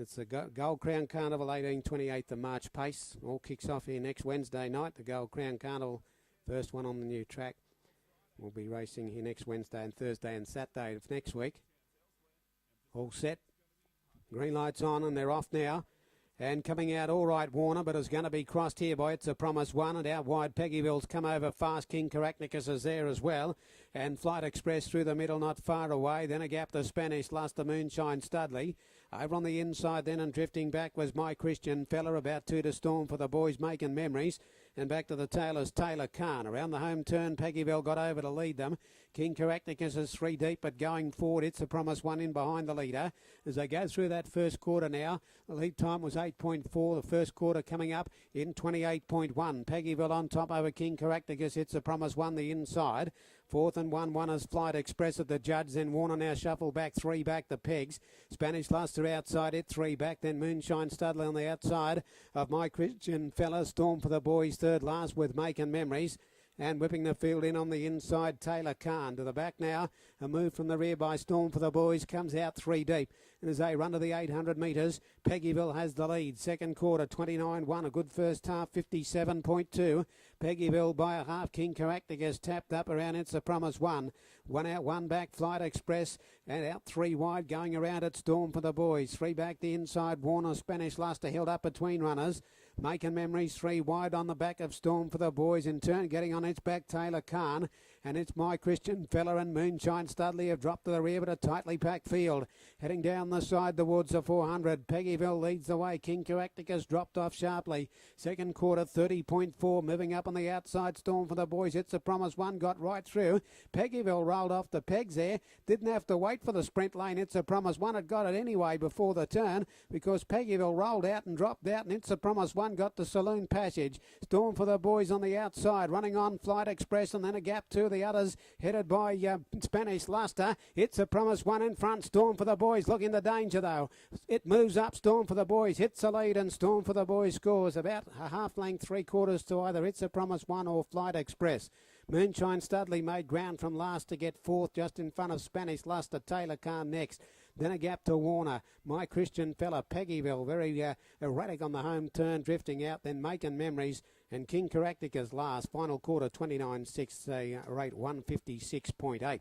It's the Gold Crown Carnival 18/28th of March pace. All kicks off here next Wednesday night. The Gold Crown Carnival, first one on the new track. We'll be racing here next Wednesday and Thursday and Saturday of next week. All set. Green lights on and they're off now. And coming out all right, Warner, but is going to be crossed here by It's a Promise One. And out wide, Peggyville's come over fast. King Caractacus is there as well. And Flight Express through the middle, not far away. Then a gap to Spanish Luster, Moonshine Studley. Over on the inside then and drifting back was My Christian Fella, about two to Storm for the boys, making memories. And back to the tailors, Taylor Khan. Around the home turn, Peggyville got over to lead them. King Caractacus is three deep, but going forward, It's a Promise One in behind the leader. As they go through that first quarter now, the lead time was 8.4. The first quarter coming up in 28.1. Peggyville on top over King Caractacus. It's a Promise One the inside. Fourth and one is Flight Express at the judge. Then Warner now shuffle back, three back the pegs. Spanish Luster outside it, three back. Then Moonshine Studley on the outside of My Christian Fella. Storm for the boys, third last with Making Memories. And whipping the field in on the inside, Taylor Khan. To the back now, a move from the rear by Storm for the boys, comes out three deep. And as they run to the 800 metres, Peggyville has the lead. Second quarter, 29.1, a good first half, 57.2. Peggyville by a half. King Caractacus tapped up around It's a Promise One. One out, one back, Flight Express. And out three wide, going around at Storm for the boys. Three back the inside, Warner, Spanish Luster held up between runners. Making Memories, three wide on the back of Storm for the boys. In turn, getting on its back, Taylor Khan. And it's My Christian Fella and Moonshine Studley have dropped to the rear, but a tightly packed field. Heading down the side towards the 400. Peggyville leads the way. King Caractacus dropped off sharply. Second quarter, 30.4. Moving up on the outside, Storm for the boys. It's a Promise One, got right through. Peggyville rolled off the pegs there. Didn't have to wait for the sprint lane. It's a Promise One had got it anyway before the turn, because Peggyville rolled out and dropped out, and It's a Promise One got the saloon passage. Storm for the boys on the outside, running on Flight Express, and then a gap to the others, headed by Spanish Luster. It's a Promise One in front. Storm for the boys looking the danger though. It moves up. Storm for the boys hits the lead, and Storm for the boys scores about a half length, three quarters to either It's a Promise One or Flight Express. Moonshine Studley made ground from last to get fourth, just in front of Spanish Luster. Taylor Khan next. Then a gap to Warner. My Christian Fella, Peggyville, very erratic on the home turn, drifting out, then Making Memories. And King Caractacus last. Final quarter, 29.6, rate 156.8.